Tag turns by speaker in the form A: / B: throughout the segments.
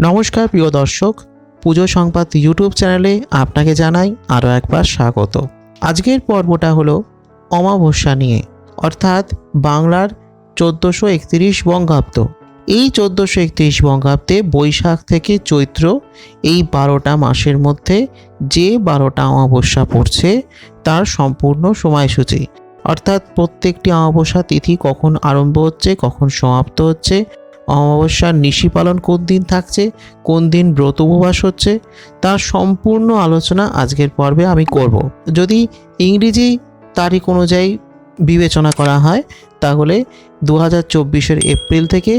A: নমস্কার প্রিয় দর্শক, পুজো সংবাদ ইউটিউব চ্যানেলে আপনাকে জানাই আরও একবার স্বাগত। আজকের পর্বটা হলো অমাবস্যা নিয়ে, অর্থাৎ বাংলার 1431 বঙ্গাব্দ। এই 1431 বঙ্গাব্দে বৈশাখ থেকে চৈত্র এই 12টা মাসের মধ্যে যে 12টা অমাবস্যা পড়ছে তার সম্পূর্ণ সময়সূচি, অর্থাৎ প্রত্যেকটি অমাবস্যা তিথি কখন আরম্ভ হচ্ছে, কখন সমাপ্ত হচ্ছে, অমাবস্যার নিশি পালন কোন দিন থাকছে, কোন দিন ব্রত উপবাস হচ্ছে, তার সম্পূর্ণ আলোচনা আজকের পর্বে আমি করব। যদি ইংরেজি তারিখ অনুযায়ী বিবেচনা করা হয় তাহলে 2024-এর এপ্রিল থেকে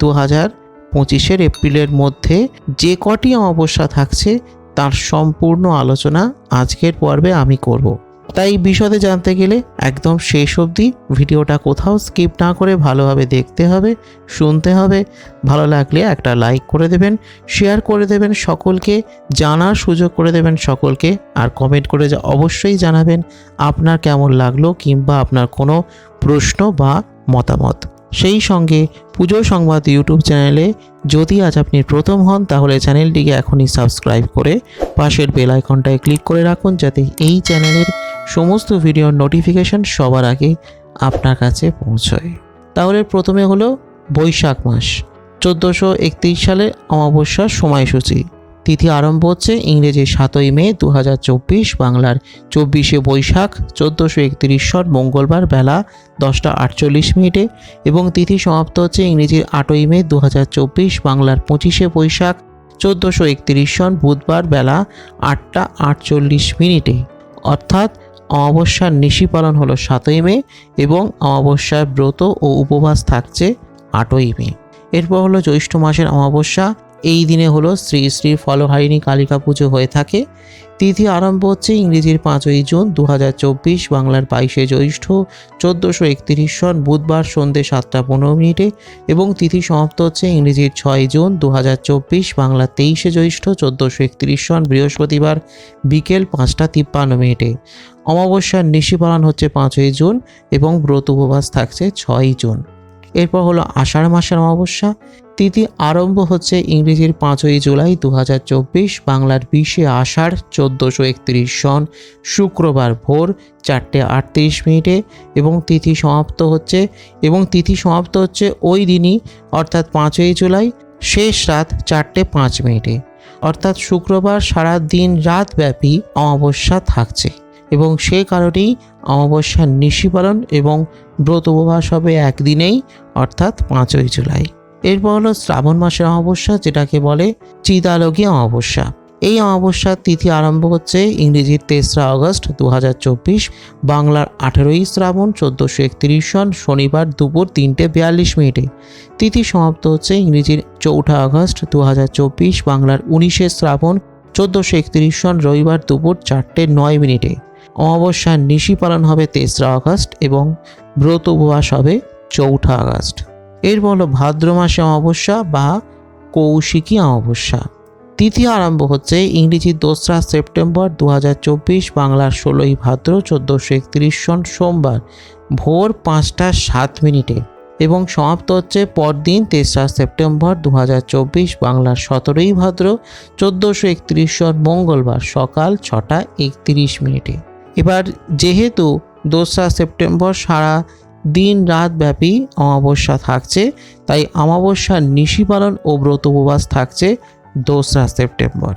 A: 2025-এর এপ্রিলের মধ্যে যে কটি অমাবস্যা থাকছে তার সম্পূর্ণ আলোচনা আজকের পর্বে আমি করব। তাই বিশদে জানতে গেলে একদম শেষ অবধি ভিডিওটা কোথাও স্কিপ না করে ভালোভাবে দেখতে হবে, শুনতে হবে। ভালো লাগলে একটা লাইক করে দেবেন, শেয়ার করে দেবেন সকলকে, জানার সুযোগ করে দেবেন সকলকে, আর কমেন্ট করে অবশ্যই জানাবেন আপনার কেমন লাগলো কিংবা আপনার কোনো প্রশ্ন বা মতামত। সেই সঙ্গে পুজো সংবাদ ইউটিউব চ্যানেলে যদি আজ আপনি প্রথম হন তাহলে চ্যানেলটিকে এখনই সাবস্ক্রাইব করে পাশের বেল আইকনটায় ক্লিক করে রাখুন, যাতে এই চ্যানেলের সমস্ত ভিডিওর নোটিফিকেশন সবার আগে আপনার কাছে পৌঁছয়। তাহলে প্রথমে হলো বৈশাখ মাস, 1431 সালে অমাবস্যার সময়সূচি। তিথি আরম্ভ হচ্ছে ইংরেজি 7ই মে 2024, বাংলার 24শে বৈশাখ 1431 সন মঙ্গলবার বেলা 10:48 এবং তিথি সমাপ্ত হচ্ছে ইংরেজির 8ই মে 2024, বাংলার 25শে বৈশাখ 1431 সন বুধবার বেলা 8:48। অর্থাৎ অমাবস্যার নিশি পালন হলো 7ই মে এবং অমাবস্যার ব্রত ও উপবাস থাকছে 8ই মে। এরপর হলো জ্যৈষ্ঠ মাসের অমাবস্যা। এই দিনে হলো শ্রী শ্রী ফলহারিণী কালিকা পুজো হয়ে থাকে। তিথি আরম্ভ হচ্ছে ইংরেজির 5ই জুন 2024, বাংলার 22শে জ্যৈষ্ঠ 1431 সন বুধবার সন্ধ্যে 7:15 এবং তিথি সমাপ্ত হচ্ছে ইংরেজির 6ই জুন 2024, বাংলা 23শে জ্যৈষ্ঠ 1431 সন বৃহস্পতিবার বিকেল 5:53। অমাবস্যার নিশি পালন হচ্ছে 5ই জুন এবং ব্রত উপবাস থাকছে 6ই জুন। এরপর হলো আষাঢ় মাসের অমাবস্যা। তিথি আরম্ভ হচ্ছে ইংরেজির 5ই জুলাই 2024, বাংলার 20শে আষাঢ় 1431 সন শুক্রবার ভোর 4:38 এবং তিথি সমাপ্ত হচ্ছে ওই দিনই, অর্থাৎ 5ই জুলাই শেষ রাত 4:05। অর্থাৎ শুক্রবার সারা দিন রাত ব্যাপী অমাবস্যা থাকছে এবং সে কারণেই অমাবস্যার নিশি পালন এবং ব্রত উপবাস হবে একদিনেই, অর্থাৎ 5ই জুলাই। এরপর হলো শ্রাবণ মাসের অমাবস্যা, যেটাকে বলে চিতালগী অমাবস্যা। এই অমাবস্যার তিথি আরম্ভ হচ্ছে ইংরেজির 3রা আগস্ট 2024, বাংলার 18ই শ্রাবণ 1431 সন শনিবার দুপুর 3:42। তিথি সমাপ্ত হচ্ছে ইংরেজির 4ঠা আগস্ট 2024, বাংলার 19শে শ্রাবণ 1431 সন রবিবার দুপুর 4:09। অমাবস্যার নিশি পালন হবে 3রা আগস্ট এবং ব্রত উপবাস হবে 4ঠা আগস্ট। এরপর হলো ভাদ্র মাসে অমাবস্যা বা কৌশিকী অমাবস্যা। তিথি আরম্ভ হচ্ছে ইংরেজি 2রা সেপ্টেম্বর 2024, বাংলার 16ই ভাদ্র 1431 সন সোমবার ভোর 5:07 এবং সমাপ্ত হচ্ছে পরদিন 3রা সেপ্টেম্বর 2024, বাংলার 17ই ভাদ্র 1431 সন মঙ্গলবার সকাল 6:31। এবার যেহেতু 2রা সেপ্টেম্বর সারা দিন রাত ব্যাপী অমাবস্যা থাকছে, তাই অমাবস্যার নিশি পালন ও ব্রত উপবাস থাকছে 2রা সেপ্টেম্বর।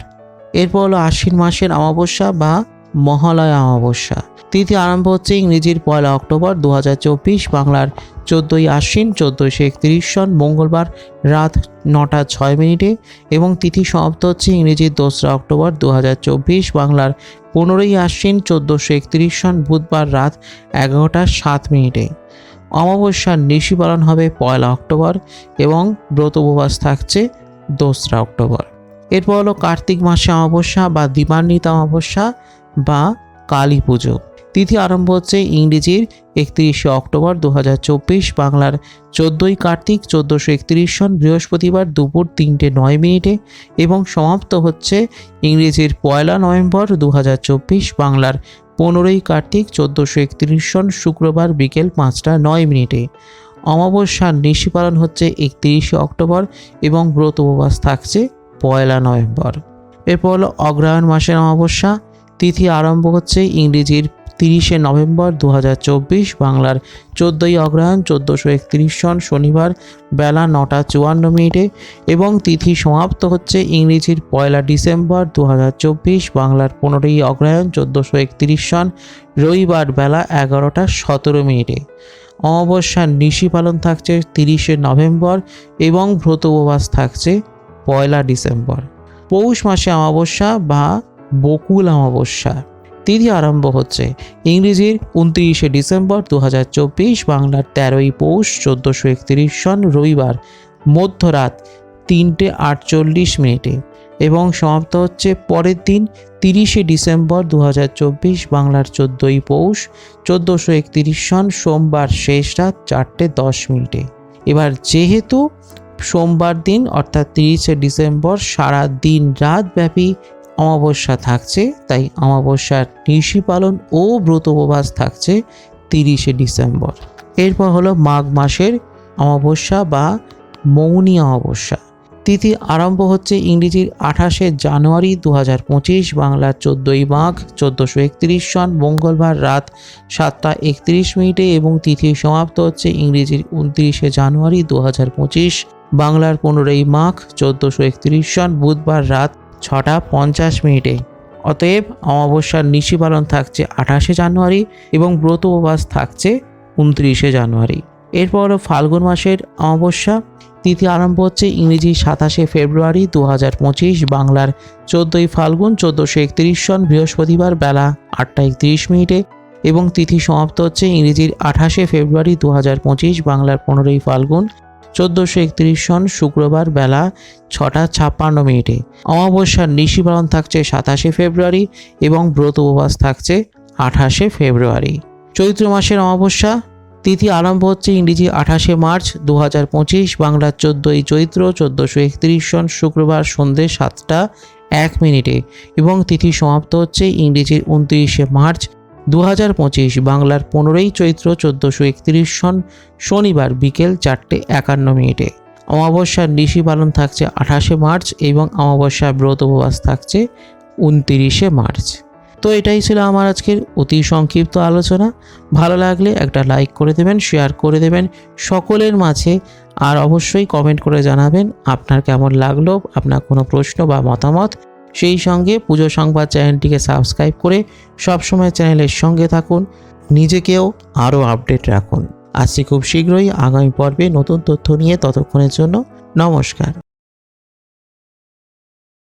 A: এরপর হলো আশ্বিন মাসের অমাবস্যা বা মহালয়া অমাবস্যা। তিথি আরম্ভ হচ্ছে ইংরেজির 1 অক্টোবর 2024, বাংলার 14ই আশ্বিন 1431 সন মঙ্গলবার রাত 9:06 এবং তিথি সমাপ্ত হচ্ছে ইংরেজির 2রা অক্টোবর 2024, বাংলার 15ই আশ্বিন 1431 সন বুধবার রাত 11:07। অমাবস্যার নিশি পালন হবে 1 অক্টোবর এবং ব্রত উপবাস থাকছে 2রা অক্টোবর। এরপর হলো কার্তিক মাসে অমাবস্যা বা দীপান্বিতা অমাবস্যা বা কালী পুজো। তিথি আরম্ভ হচ্ছে ইংরেজির 31শে অক্টোবর 2024, বাংলার 14ই কার্তিক 1431 সন বৃহস্পতিবার দুপুর 3:09 এবং সমাপ্ত হচ্ছে ইংরেজির 1 নভেম্বর 2024, বাংলার 15ই কার্তিক 1431 সন শুক্রবার বিকেল 5:09। অমাবস্যার নিশি পালন হচ্ছে 31শে অক্টোবর এবং ব্রত উপবাস থাকছে 1 নভেম্বর। এরপর হলো অগ্রহায়ণ মাসের অমাবস্যা। তিথি আরম্ভ হচ্ছে ইংরেজির 30 নভেম্বর 2024, বাংলার 14ই অগ্রহায়ণ 1431 সন শনিবার বেলা 9টা 54 মিনিটে এবং তিথি সমাপ্ত হচ্ছে ইংরেজির 1 ডিসেম্বর 2024, বাংলার 15ই অগ্রহায়ণ 1431 সন রবিবার বেলা 11টা 17 মিনিটে। অমাবস্যার নিশি পালন থাকছে 30 নভেম্বর এবং ব্রত উপবাস থাকছে 1 ডিসেম্বর। পৌষ মাসে অমাবস্যা বা বকুল অমাবস্যা। তিথি আরম্ভ হচ্ছে ইংরেজির 29 ডিসেম্বর 2024, বাংলার 13ই পৌষ 1431 সন রবিবার মধ্যরাত 3টে 48 মিনিটে এবং সমাপ্ত হচ্ছে পরের দিন 30 ডিসেম্বর 2024, বাংলার 14ই পৌষ 1431 সন সোমবার শেষ রাত 4টে 10 মিনিটে। এবার যেহেতু সোমবার দিন অর্থাৎ 30 ডিসেম্বর সারা দিন রাত ব্যাপী অমাবস্যা থাকছে, তাই অমাবস্যার নিশি পালন ও ব্রত উপবাস থাকছে 30 ডিসেম্বর। এরপর হলো মাঘ মাসের অমাবস্যা বা মৌনী অমাবস্যা। তিথি আরম্ভ হচ্ছে ইংরেজির 28 জানুয়ারি 2025, বাংলার 14ই মাঘ 1431 সন মঙ্গলবার রাত 7টা 31 মিনিটে এবং তিথি সমাপ্ত হচ্ছে ইংরেজির 29 জানুয়ারি 2025, বাংলার 15ই মাঘ 1431 সন বুধবার রাত 6টা 50 মিনিটে। অতএব অমাবস্যার নিশি পালন থাকছে 28 জানুয়ারি এবং ব্রত উপবাস থাকছে 29 জানুয়ারি। এরপর ফাল্গুন মাসের অমাবস্যা। তিথি আরম্ভ হচ্ছে ইংরেজি 27 ফেব্রুয়ারি 2025, বাংলার 14ই ফাল্গুন 1431 সন বৃহস্পতিবার বেলা 8টা 31 মিনিটে এবং তিথি সমাপ্ত হচ্ছে ইংরেজির 28 ফেব্রুয়ারি 2025, বাংলার 15ই ফাল্গুন 1431 সন শুক্রবার বেলা 6টা 56 মিনিটে। অমাবস্যার নিশি পালন থাকছে 27 ফেব্রুয়ারি এবং ব্রত উপবাস থাকছে 28 ফেব্রুয়ারি। চৈত্র মাসের অমাবস্যা। তিথি আরম্ভ হচ্ছে ইংরেজি 28 মার্চ 2025, বাংলার 14ই চৈত্র 1431 সন শুক্রবার সন্ধ্যে 7টা 1 মিনিটে এবং তিথি সমাপ্ত হচ্ছে ইংরেজির 29 মার্চ 2025, বাংলার 15ই চৈত্র 1431 সন শনিবার বিকেল 4টে 51 মিনিটে। অমাবস্যার নিশি পালন থাকছে 28 মার্চ এবং অমাবস্যার ব্রত উপবাস থাকছে 29 মার্চ। তো এটাই ছিল আমার আজকের অতি সংক্ষিপ্ত আলোচনা। ভালো লাগলে একটা লাইক করে দেবেন, শেয়ার করে দেবেন সকলের মাঝে, আর অবশ্যই কমেন্ট করে জানাবেন আপনার কেমন লাগলো, আপনার কোনো প্রশ্ন বা মতামত। সেই সঙ্গে পুজো সংবাদ চ্যানেলটিকে সাবস্ক্রাইব করে সবসময় চ্যানেলের সঙ্গে থাকুন, নিজেকেও আরও আপডেট রাখুন। আসছি খুব শীঘ্রই আগামী পর্বে নতুন তথ্য নিয়ে, ততক্ষণের জন্য নমস্কার।